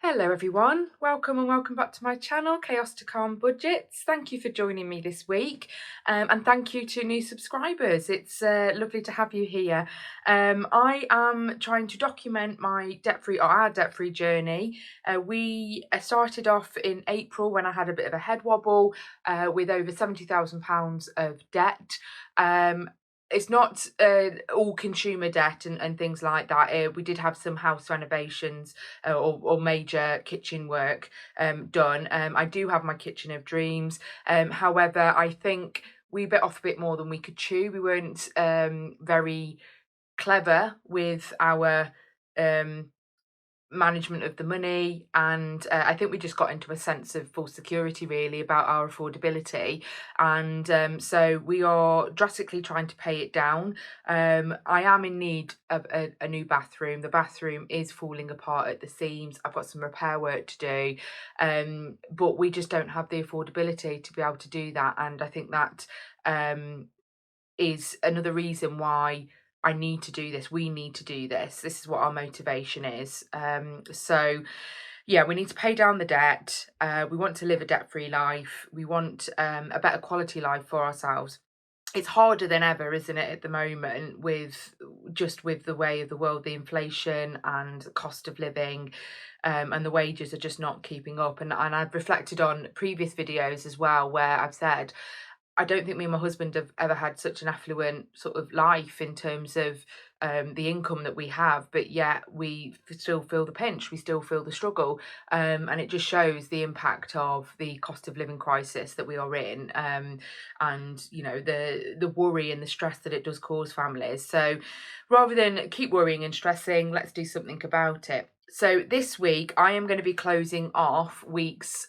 Hello everyone, welcome and welcome back to my channel, Chaos to Calm Budgets. Thank you for joining me this week and thank you to new subscribers. It's lovely to have you here. I am trying to document my our debt-free journey. We started off in April when I had a bit of a head wobble with over £70,000 of debt. It's not all consumer debt and things like that. We did have some house renovations or major kitchen work done. I do have my kitchen of dreams. However, I think we bit off a bit more than we could chew. We weren't very clever with our management of the money, and I think we just got into a sense of false security really about our affordability, and so we are drastically trying to pay it down. I am in need of a new bathroom. The bathroom is falling apart at the seams. I've got some repair work to do, but we just don't have the affordability to be able to do that, and I think that is another reason why I need to do this. We need to do this. This is what our motivation is. So yeah, we need to pay down the debt. We want to live a debt-free life. We want a better quality life for ourselves. It's harder than ever, isn't it, at the moment, with the way of the world, the inflation and the cost of living, and the wages are just not keeping up. And I've reflected on previous videos as well where I've said I don't think me and my husband have ever had such an affluent sort of life in terms of the income that we have, but yet we still feel the pinch, we still feel the struggle, and it just shows the impact of the cost of living crisis that we are in, and you know the worry and the stress that it does cause families. So rather than keep worrying and stressing, let's do something about it. So this week I am going to be closing off weeks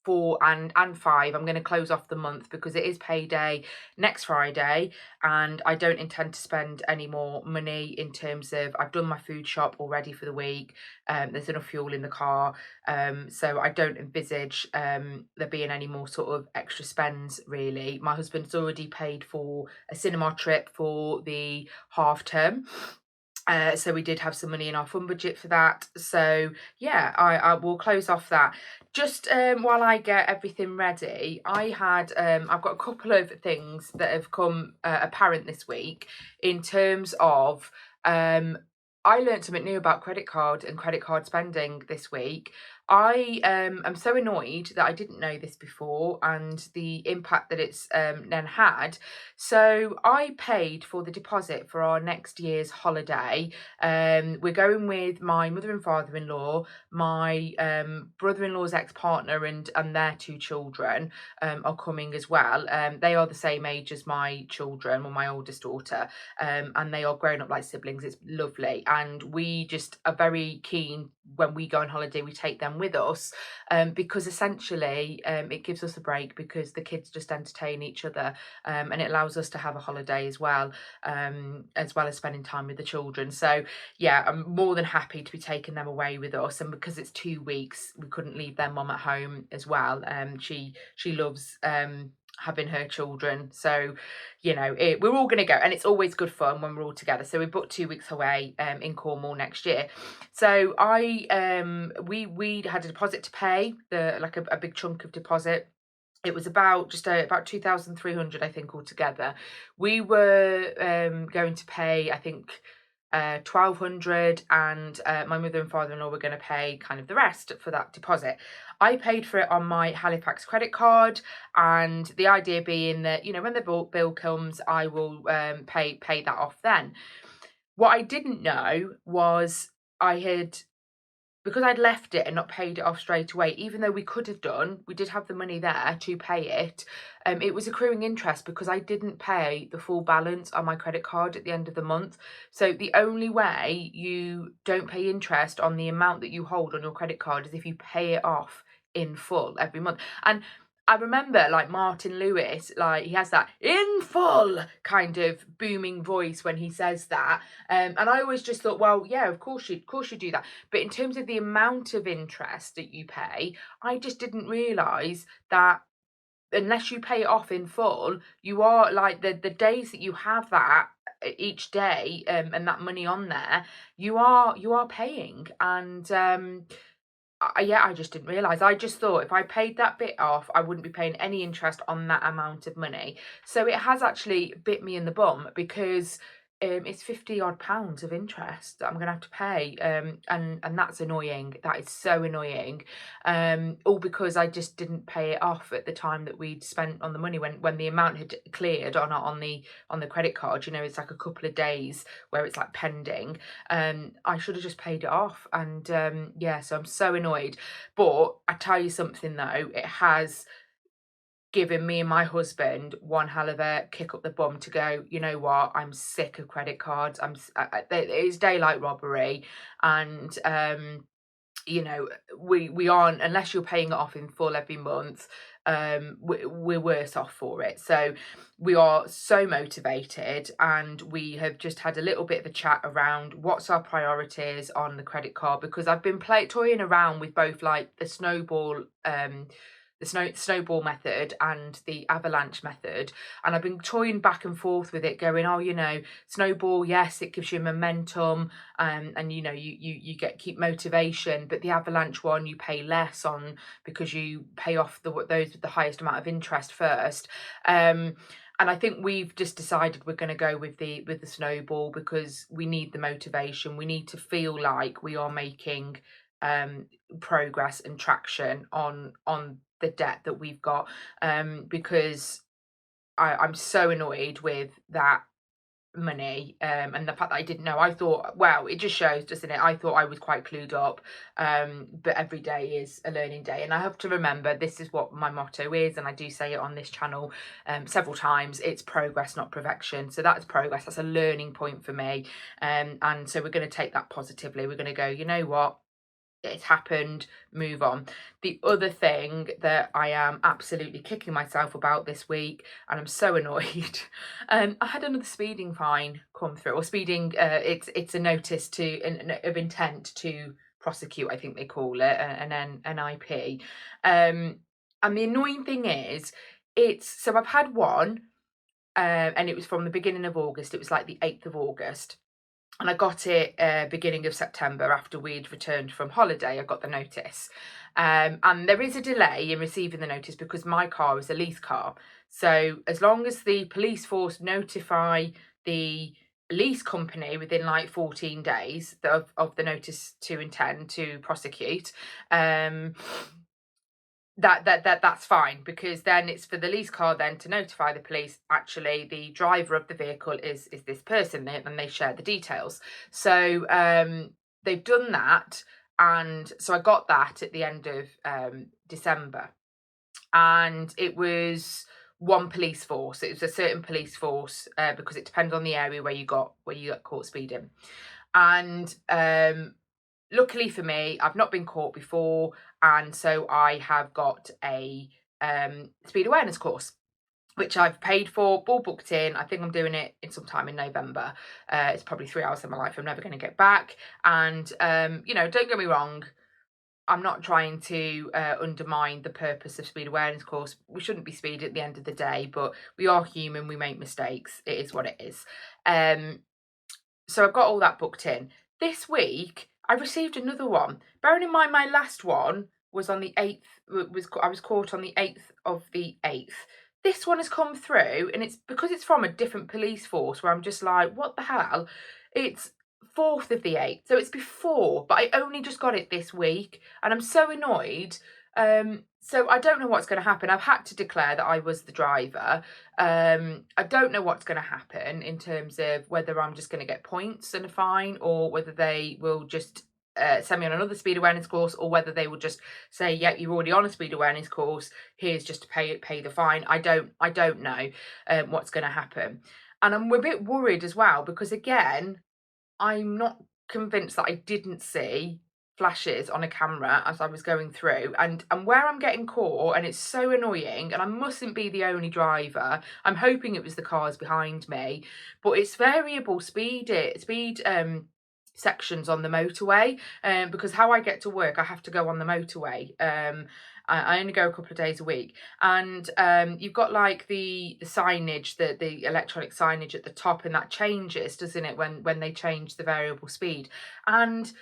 4 and 5. I'm going to close off the month because it is payday next Friday, and I don't intend to spend any more money in terms of I've done my food shop already for the week. There's enough fuel in the car, so I don't envisage there being any more sort of extra spends really. My husband's already paid for a cinema trip for the half term. So we did have some money in our fund budget for that. So yeah, I will close off that. Just while I get everything ready, I've got a couple of things that have come apparent this week in terms of I learned something new about credit card and credit card spending this week. I am so annoyed that I didn't know this before and the impact that it's then had. So I paid for the deposit for our next year's holiday. We're going with my mother and father-in-law, my brother-in-law's ex-partner and their 2 children are coming as well. They are the same age as my children, or my oldest daughter, and they are grown up like siblings. It's lovely, and we just are very keen when we go on holiday we take them with us, because essentially it gives us a break because the kids just entertain each other, and it allows us to have a holiday as well as spending time with the children. So yeah, I'm more than happy to be taking them away with us, and because it's 2 weeks we couldn't leave their mum at home as well. She loves having her children, so you know we're all going to go, and it's always good fun when we're all together. So we booked 2 weeks away in Cornwall next year. So we had a deposit to pay, a big chunk of deposit. It was about 2,300, I think, altogether. We were going to pay, I think, 1,200, and my mother and father-in-law were going to pay kind of the rest for that deposit. I paid for it on my Halifax credit card, and the idea being that, you know, when the bill comes, I will pay that off then. What I didn't know was because I'd left it and not paid it off straight away, even though we could have done, we did have the money there to pay it, it was accruing interest because I didn't pay the full balance on my credit card at the end of the month. So the only way you don't pay interest on the amount that you hold on your credit card is if you pay it off in full every month. And I remember, like, Martin Lewis, like, he has that in full kind of booming voice when he says that. And I always just thought, well, yeah, of course you do that. But in terms of the amount of interest that you pay, I just didn't realise that unless you pay it off in full, you are like the days that you have that each day, and that money on there, you are paying. And yeah, I just didn't realise. I just thought if I paid that bit off, I wouldn't be paying any interest on that amount of money. So it has actually bit me in the bum, because it's 50 odd pounds of interest that I'm gonna have to pay, and that's annoying. That is so annoying. All because I just didn't pay it off at the time that we'd spent on the money, when the amount had cleared on the credit card. You know, it's like a couple of days where it's like pending. I should have just paid it off. And yeah, so I'm so annoyed. But I tell you something though, it has given me and my husband one hell of a kick up the bum to go, you know what, I'm sick of credit cards. It's daylight robbery. And you know, we aren't, unless you're paying it off in full every month, we're worse off for it. So we are so motivated, and we have just had a little bit of a chat around what's our priorities on the credit card, because I've been toying around with both, like the snowball method and the avalanche method, and I've been toying back and forth with it, going, oh, you know, snowball, yes, it gives you momentum, and you know, you keep motivation, but the avalanche one you pay less on, because you pay off those with the highest amount of interest first. And I think we've just decided we're going to go with the snowball, because we need the motivation. We need to feel like we are making progress and traction on the debt that we've got, because I'm so annoyed with that money, and the fact that I didn't know. I thought, well, it just shows, doesn't it? I thought I was quite clued up, but every day is a learning day, and I have to remember this is what my motto is, and I do say it on this channel several times. It's progress, not perfection. So that's progress. That's a learning point for me, and so we're going to take that positively. We're going to go, you know what, it's happened, move on. The other thing that I am absolutely kicking myself about this week, and I'm so annoyed, I had another speeding fine come through, or speeding, it's a notice of intent to prosecute, I think they call it, an NIP. And the annoying thing is, so I've had one, and it was from the beginning of August. It was like the 8th of August. And I got it beginning of September, after we'd returned from holiday. I got the notice. And there is a delay in receiving the notice, because my car is a lease car. So as long as the police force notify the lease company within like 14 days of the notice to intend to prosecute, that's fine, because then it's for the lease car then to notify the police, actually the driver of the vehicle is this person, and they share the details. So they've done that, and so I got that at the end of December, and it was one police force. It was a certain police force, because it depends on the area where you got caught speeding. And luckily for me, I've not been caught before, and so I have got a speed awareness course, which I've paid for, all booked in. I think I'm doing it in sometime in November. It's probably 3 hours of my life I'm never going to get back. And you know, don't get me wrong, I'm not trying to undermine the purpose of speed awareness course. We shouldn't be speed at the end of the day, but we are human, we make mistakes. It is what it is. So I've got all that booked in. This week, I received another one. Bearing in mind my last one was on the 8th, I was caught on the 8th of the 8th. This one has come through, and it's because it's from a different police force, where I'm just like, what the hell? It's 4th of the 8th, so it's before, but I only just got it this week, and I'm so annoyed. So I don't know what's going to happen. I've had to declare that I was the driver. I don't know what's going to happen in terms of whether I'm just going to get points and a fine, or whether they will just send me on another speed awareness course, or whether they will just say, yeah, you're already on a speed awareness course, here's just to pay the fine. I don't know what's going to happen. And I'm a bit worried as well, because again, I'm not convinced that I didn't see flashes on a camera as I was going through, and where I'm getting caught, and it's so annoying, and I mustn't be the only driver. I'm hoping it was the cars behind me, but it's variable speed sections on the motorway, because how I get to work, I have to go on the motorway, I only go a couple of days a week, and you've got like the signage, the electronic signage at the top, and that changes, doesn't it, when they change the variable speed. And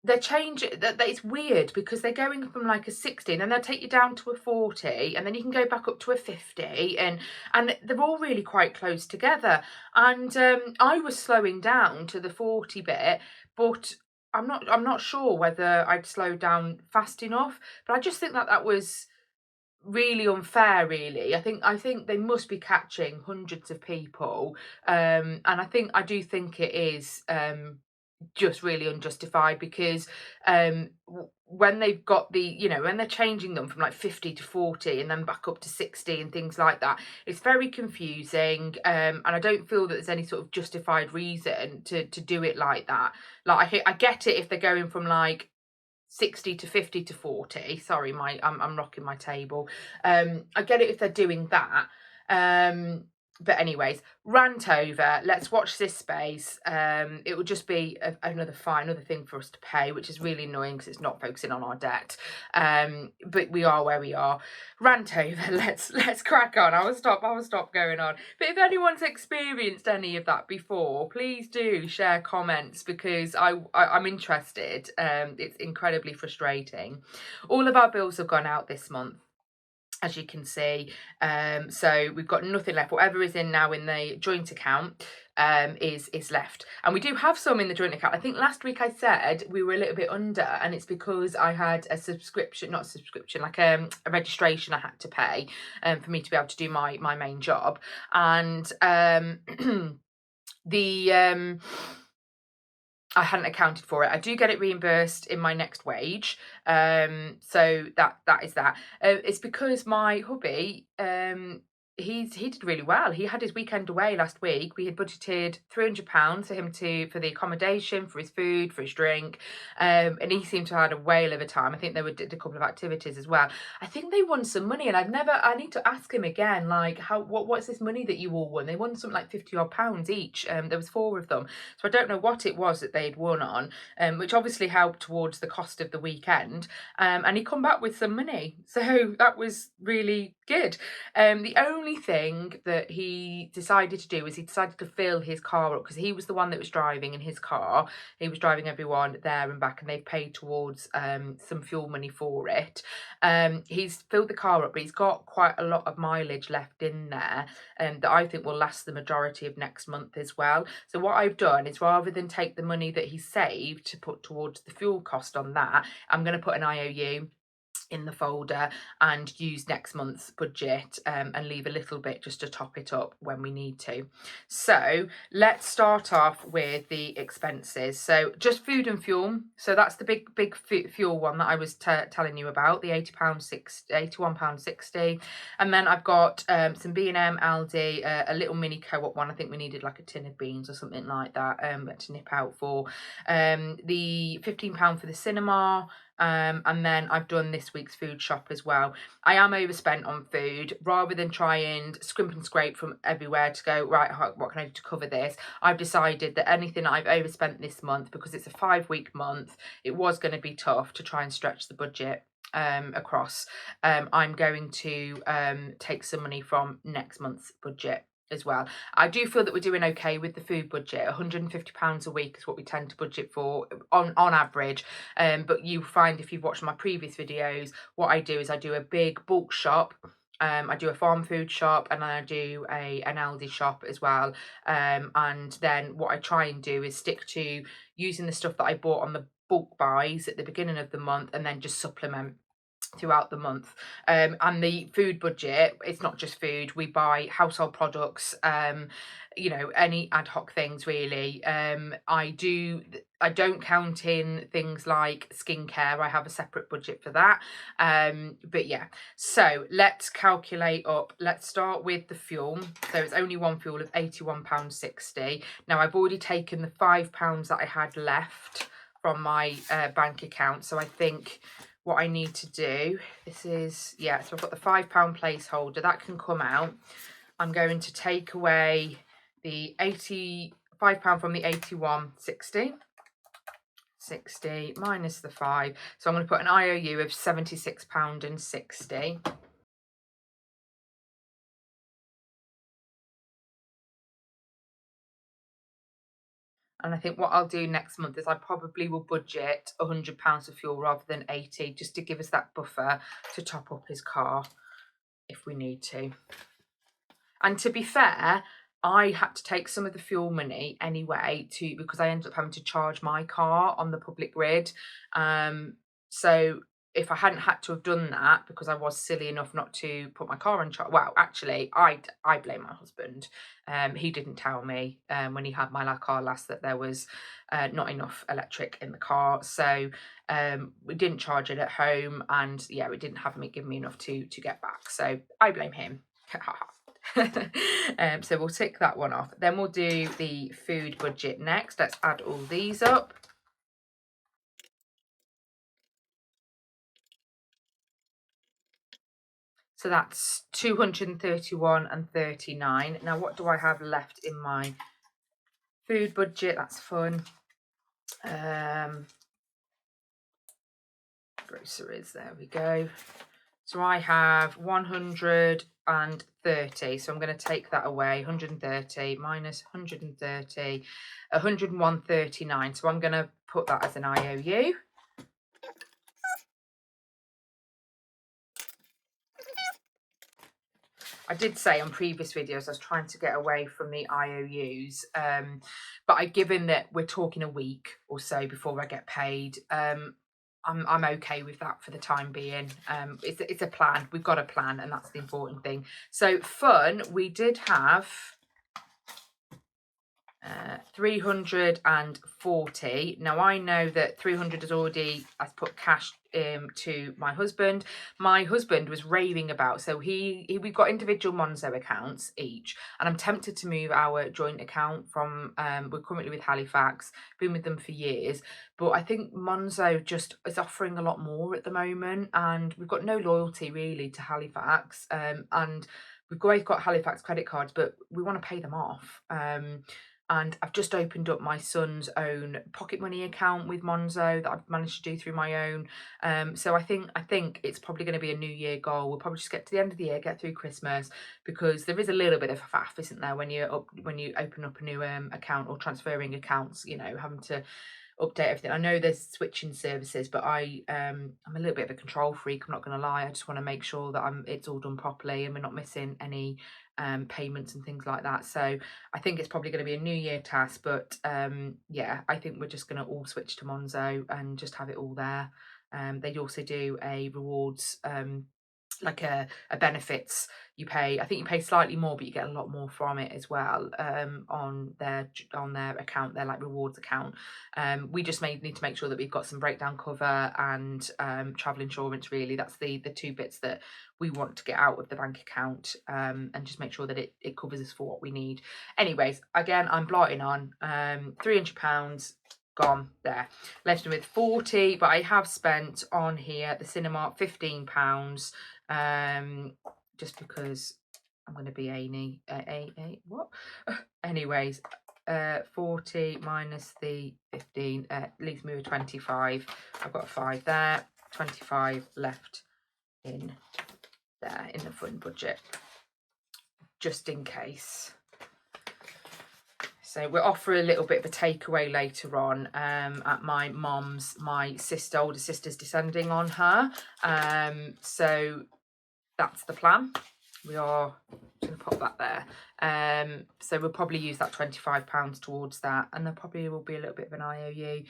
they're changing that. It's weird because they're going from like a 60 and then they'll take you down to a 40 and then you can go back up to a 50, and they're all really quite close together. And I was slowing down to the 40 bit, but I'm not sure whether I'd slowed down fast enough. But I just think that was really unfair, really. I think they must be catching hundreds of people, and I do think it is just really unjustified, because when they've got when they're changing them from like 50 to 40 and then back up to 60 and things like that, it's very confusing, and I don't feel that there's any sort of justified reason to do it like that. Like I get it if they're going from like 60 to 50 to 40. Sorry, I'm rocking my table. I get it if they're doing that. But anyways, rant over. Let's watch this space. It will just be another thing for us to pay, which is really annoying because it's not focusing on our debt. But we are where we are. Rant over. Let's crack on. I will stop going on. But if anyone's experienced any of that before, please do share comments, because I'm interested. It's incredibly frustrating. All of our bills have gone out this month, as you can see. So we've got nothing left. Whatever is in now in the joint account is left, and we do have some in the joint account. I think last week I said we were a little bit under, and it's because I had a subscription, not a subscription, like a registration I had to pay for me to be able to do my main job. And the I hadn't accounted for it. I do get it reimbursed in my next wage. So that is that. It's because my hubby, he did really well. He had his weekend away last week. We had budgeted £300 for him for the accommodation, for his food, for his drink, and he seemed to have had a whale of a time. I think they did a couple of activities as well. I think they won some money, and I need to ask him again, like what's this money that you all won? They won something like £50 each. There was 4 of them, so I don't know what it was that they'd won on, which obviously helped towards the cost of the weekend. And he come back with some money, so that was really good. The only thing that he decided to do is he decided to fill his car up, because he was the one that was driving in his car. He was driving everyone there and back, and they paid towards some fuel money for it. He's filled the car up, but he's got quite a lot of mileage left in there, that I think will last the majority of next month as well. So what I've done is, rather than take the money that he saved to put towards the fuel cost on that, I'm going to put an IOU in the folder and use next month's budget, and leave a little bit just to top it up when we need to. So let's start off with the expenses. So just food and fuel. So that's the big fuel one that I was telling you about, the £81.60. And then I've got some B&M, Aldi, a little mini Co-op one. I think we needed like a tin of beans or something like that to nip out for. The £15 for the cinema. And then I've done this week's food shop as well. I am overspent on food. Rather than try and scrimp and scrape from everywhere to go, right, what can I do to cover this, I've decided that anything I've overspent this month, because it's a 5-week month, it was going to be tough to try and stretch the budget across. I'm going to take some money from next month's budget as well. I do feel that we're doing okay with the food budget. £150 a week is what we tend to budget for on average. But you find, if you've watched my previous videos, what I do is I do a big bulk shop. I do a farm food shop, and then I do an Aldi shop as well. And then what I try and do is stick to using the stuff that I bought on the bulk buys at the beginning of the month, and then just supplement throughout the month. And the food budget, it's not just food. We buy household products, any ad hoc things really. I don't count in things like skincare. I have a separate budget for that. But yeah, so let's calculate up. Let's start with the fuel. So it's only one fuel of £81.60. Now I've already taken the £5 that I had left from my bank account. So I think what I need to do, so I've got the £5 placeholder that can come out. I'm going to take away the £85 from the £81.60. 60 minus the 5. So I'm going to put an IOU of £76.60. And I think what I'll do next month is I probably will budget £100 for fuel rather than 80, just to give us that buffer to top up his car if we need to. And to be fair, I had to take some of the fuel money anyway because I ended up having to charge my car on the public grid. So if I hadn't had to have done that, because I was silly enough not to put my car on charge, well, actually, I blame my husband. He didn't tell me when he had my car last that there was not enough electric in the car. So we didn't charge it at home, and yeah, it didn't give me enough to get back. So I blame him. So we'll tick that one off. Then we'll do the food budget next. Let's add all these up. So that's 231 and 39. Now what do I have left in my food budget? That's fun. Groceries, there we go. So I have 130. So I'm going to take that away. 130 minus 130, 101.39. So I'm going to put that as an IOU. I did say on previous videos I was trying to get away from the IOUs, but given that we're talking a week or so before I get paid, I'm okay with that for the time being. It's a plan. We've got a plan, and that's the important thing. So fun, we did have 340. Now I know that 300 is already, I've put cash to my husband. My husband was raving about, so we've got individual Monzo accounts each, and I'm tempted to move our joint account from we're currently with Halifax, been with them for years, but I think Monzo just is offering a lot more at the moment, and we've got no loyalty really to Halifax, and we've always got Halifax credit cards, but we want to pay them off. And I've just opened up my son's own pocket money account with Monzo that I've managed to do through my own. So I think it's probably going to be a New Year goal. We'll probably just get to the end of the year, get through Christmas, because there is a little bit of a faff, isn't there, when you open up a new account or transferring accounts, having to update everything. I know there's switching services, but I'm a little bit of a control freak, I'm not going to lie. I just want to make sure that it's all done properly and we're not missing any payments and things like that. So I think it's probably going to be a New Year task, but yeah, I think we're just going to all switch to Monzo and just have it all there. They also do a rewards like a benefits. You pay, I think you pay slightly more, but you get a lot more from it as well, on their account, their like rewards account. We just need to make sure that we've got some breakdown cover and travel insurance. Really, that's the two bits that we want to get out of the bank account, and just make sure that it covers us for what we need. Anyways, again, I'm blotting on £300 gone there, left with 40, but I have spent on here the cinema £15, just because I'm going to be what anyways, 40 minus the 15 leaves me with 25. I've got a 5 there, 25 left in there in the fund budget, just in case. So we're off for a little bit of a takeaway later on at my mum's. My older sister's descending on her. So that's the plan. We are going to pop that there. So we'll probably use that £25 towards that, and there probably will be a little bit of an IOU.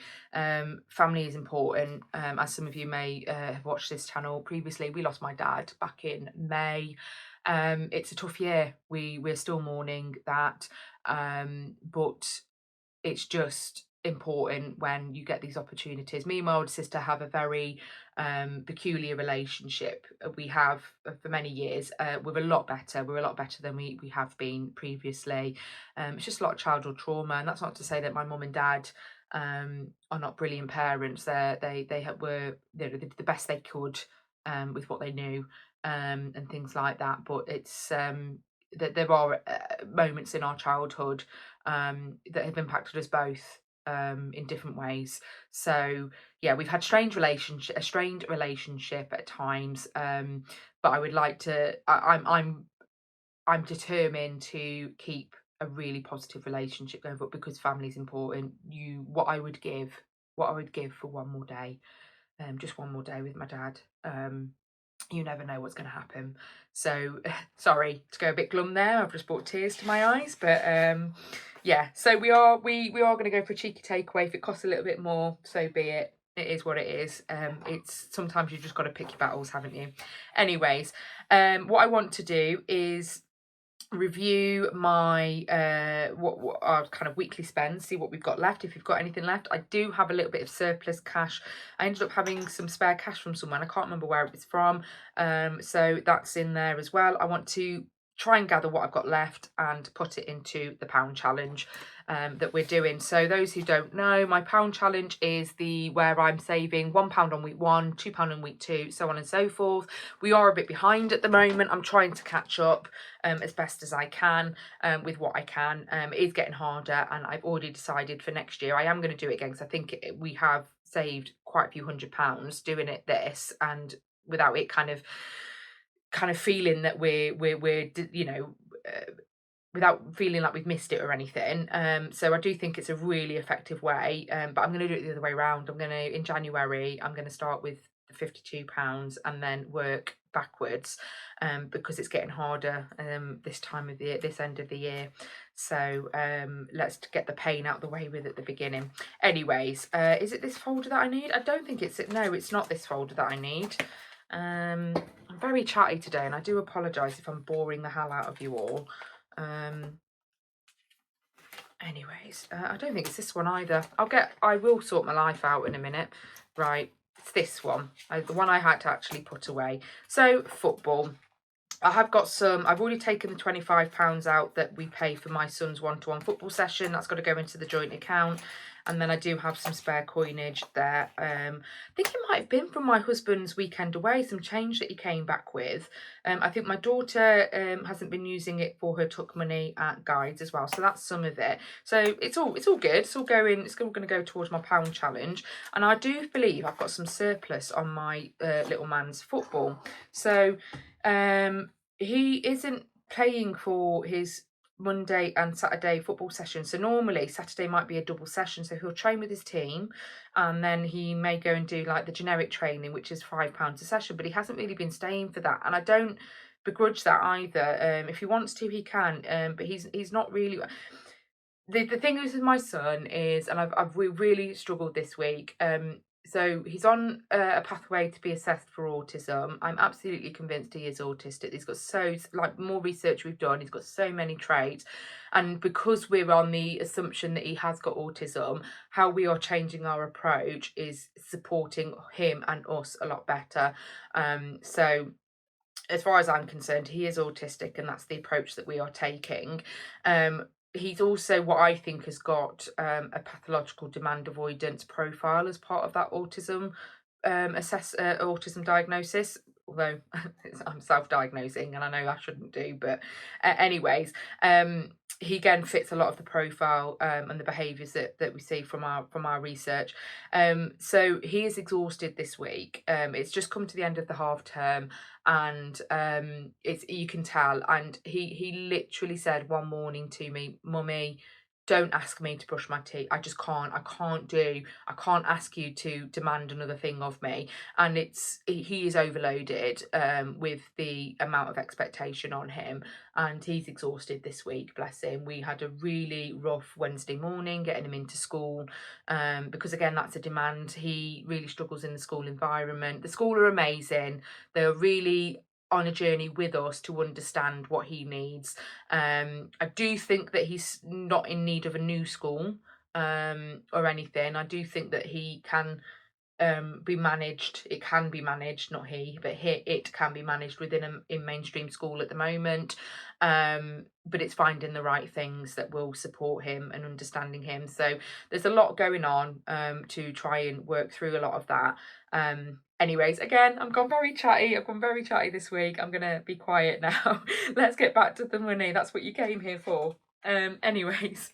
Family is important. As some of you may have watched this channel previously, we lost my dad back in May. It's a tough year. We're still mourning that, but it's just important when you get these opportunities. Me and my older sister have a very peculiar relationship. We have for many years. We're a lot better than we have been previously. It's just a lot of childhood trauma, and that's not to say that my mum and dad are not brilliant parents. They were, they did the best they could with what they knew, and things like that. But it's that there are moments in our childhood that have impacted us both, in different ways. So yeah, we've had a strained relationship at times, but I would like to. I'm determined to keep a really positive relationship going forward because family is important. What I would give for one more day, just one more day with my dad. You never know what's going to happen. So sorry to go a bit glum there. I've just brought tears to my eyes, but yeah. So we are going to go for a cheeky takeaway. If it costs a little bit more, so be it. It is what it is. It's sometimes you just got to pick your battles, haven't you? Anyways, what I want to do is review my what our kind of weekly spend, see what we've got left, if we've got anything left. I do have a little bit of surplus cash. I ended up having some spare cash from someone, I can't remember where it was from, so that's in there as well. I want to try and gather what I've got left and put it into the pound challenge that we're doing. So those who don't know, my pound challenge is where I'm saving £1 on week 1, £2 on week 2, so on and so forth. We are a bit behind at the moment. I'm trying to catch up as best as I can with what I can. It is getting harder, and I've already decided for next year I am going to do it again, because I think we have saved quite a few £100s doing it this, and without it kind of feeling that we're you know, without feeling like we've missed it or anything. So I do think it's a really effective way, but I'm going to do it the other way around. In January, I'm going to start with the £52 and then work backwards, because it's getting harder this time of the year, this end of the year. So let's get the pain out the way with at the beginning. Anyways, is it this folder that I need? I don't think it's it. No, it's not this folder that I need. I'm very chatty today, and I do apologise if I'm boring the hell out of you all. Anyways, I don't think it's this one either. I will sort my life out in a minute. Right, it's this one, the one I had to actually put away. So football, I have got some. I've already taken the £25 out that we pay for my son's one-to-one football session. That's got to go into the joint account. And then I do have some spare coinage there. I think it might have been from my husband's weekend away, some change that he came back with. I think my daughter hasn't been using it for her tuck money at Guides as well. So that's some of it. So it's all good. It's all going to go towards my pound challenge. And I do believe I've got some surplus on my little man's football. So he isn't playing for his Monday and Saturday football session. So normally Saturday might be a double session, so he'll train with his team and then he may go and do like the generic training, which is £5 a session, but he hasn't really been staying for that, and I don't begrudge that either. If he wants to, he can, but he's not really. The thing is with my son is, and we really struggled this week. So he's on a pathway to be assessed for autism. I'm absolutely convinced he is autistic. He's got more research we've done. He's got so many traits, and because we're on the assumption that he has got autism, how we are changing our approach is supporting him and us a lot better. So as far as I'm concerned, he is autistic, and that's the approach that we are taking. He's also what I think has got a pathological demand avoidance profile as part of that autism autism diagnosis. Although I'm self-diagnosing, and I know I shouldn't do, but anyways, he again fits a lot of the profile and the behaviours that we see from our research. So he is exhausted this week. It's just come to the end of the half term, and you can tell. And he literally said one morning to me, "Mummy, don't ask me to brush my teeth. I just can't. I can't ask you to demand another thing of me." And he is overloaded with the amount of expectation on him, and he's exhausted this week, bless him. We had a really rough Wednesday morning getting him into school, because again, that's a demand. He really struggles in the school environment. The school are amazing. They're really on a journey with us to understand what he needs. I do think that he's not in need of a new school or anything. I do think that he can be managed. It can be managed, not he, but it can be managed in mainstream school at the moment. But it's finding the right things that will support him and understanding him. So there's a lot going on to try and work through a lot of that. Anyways, again, I've gone very chatty this week. I'm gonna be quiet now. Let's get back to the money. That's what you came here for. Anyways,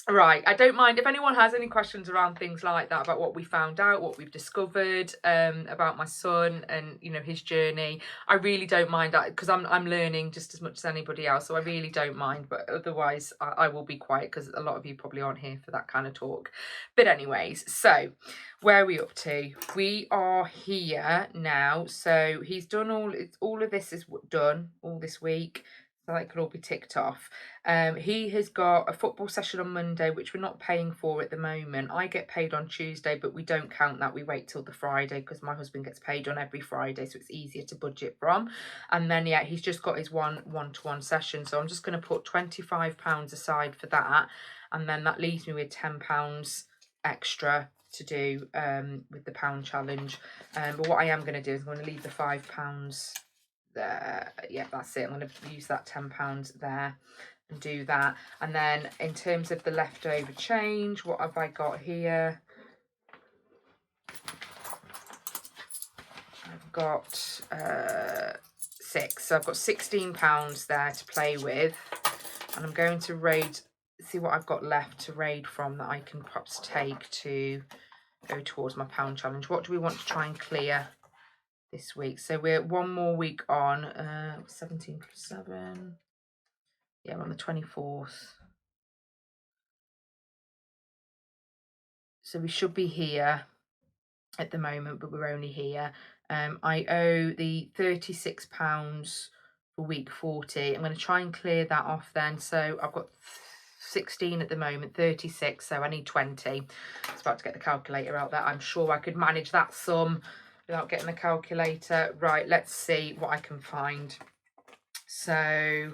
Right, I don't mind if anyone has any questions around things like that, about what we found out, what we've discovered, about my son and, you know, his journey. I really don't mind that, because I'm learning just as much as anybody else, so I really don't mind. But otherwise, I will be quiet, because a lot of you probably aren't here for that kind of talk. But anyways, so where are we up to? We are here now. So he's done all of this is done all this week. So that could all be ticked off. He has got a football session on Monday, which we're not paying for at the moment. I get paid on Tuesday, but we don't count that. We wait till the Friday, because my husband gets paid on every Friday, so it's easier to budget from. And then, yeah, he's just got his one-to-one session. So I'm just going to put £25 aside for that. And then that leaves me with £10 extra to do with the pound challenge. But what I am going to do is I'm going to leave the £5 there. Yeah, that's it. I'm going to use that £10 there and do that. And then in terms of the leftover change, what have I got here? I've got 6, so I've got £16 there to play with, and I'm going to see what I've got left to raid from that I can perhaps take to go towards my pound challenge. What do we want to try and clear this week? So we're one more week on. 17 plus 7. Yeah, we're on the 24th. So we should be here at the moment, but we're only here. I owe the £36 for week 40. I'm going to try and clear that off then. So I've got 16 at the moment, 36, so I need 20. I was about to get the calculator out there. I'm sure I could manage that sum without getting the calculator. Right, let's see what I can find. So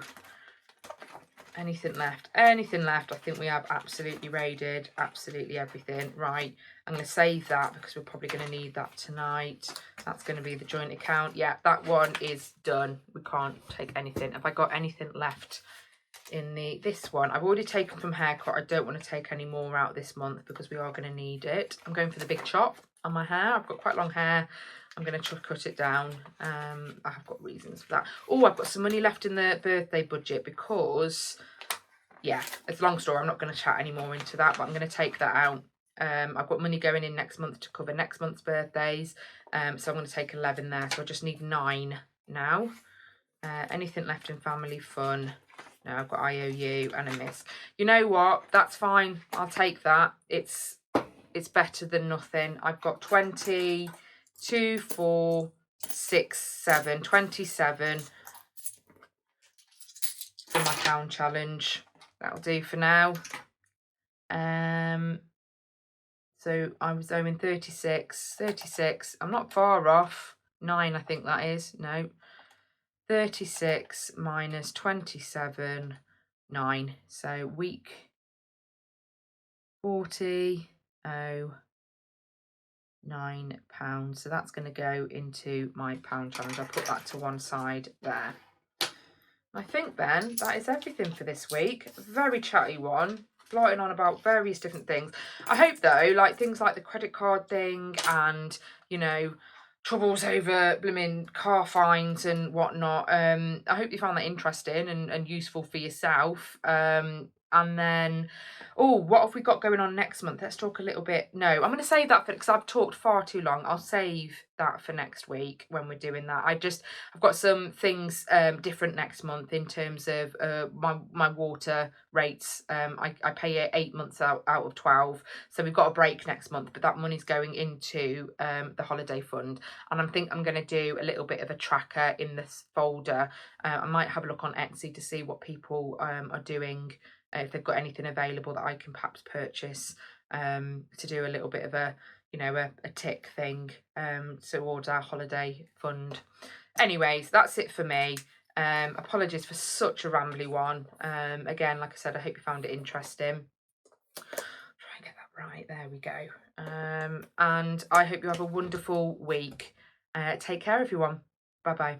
anything left? Anything left? I think we have absolutely raided absolutely everything. Right, I'm going to save that, because we're probably going to need that tonight. That's going to be the joint account. Yeah, that one is done. We can't take anything. Have I got anything left in this one? I've already taken from haircut. I don't want to take any more out this month, because we are going to need it. I'm going for the big chop on my hair. I've got quite long hair. I'm going to cut it down. I have got reasons for that. Oh, I've got some money left in the birthday budget, because, yeah, it's a long story. I'm not going to chat any more into that, but I'm going to take that out. I've got money going in next month to cover next month's birthdays. So I'm going to take 11 there. So I just need 9 now. Anything left in family fun? No, I've got IOU and a miss. You know what? That's fine. I'll take that. It's better than nothing. I've got 20, 2, 4, 6, 7, 27 for my pound challenge. That'll do for now. So I was owing 36. I'm not far off. 9, I think that is. No. 36 minus 27, 9. So week 40, £9. So that's going to go into my pound challenge. I'll put that to one side there. I think then that is everything for this week. Very chatty one. Blotting on about various different things. I hope though, like things like the credit card thing and, you know, troubles over blooming car fines and whatnot. I hope you found that interesting and useful for yourself. And then, oh, what have we got going on next month? Let's talk a little bit. No, I'm going to save that for, because I've talked far too long. I'll save that for next week when we're doing that. I've got some things different next month in terms of my water rates. I pay it 8 months out of 12. So we've got a break next month, but that money's going into the holiday fund. And I think I'm going to do a little bit of a tracker in this folder. I might have a look on Etsy to see what people are doing, if they've got anything available that I can perhaps purchase, to do a little bit of a, you know, a tick thing towards our holiday fund. Anyways, that's it for me. Apologies for such a rambly one. Again, like I said, I hope you found it interesting. Try and get that right. There we go. And I hope you have a wonderful week. Take care, everyone. Bye-bye.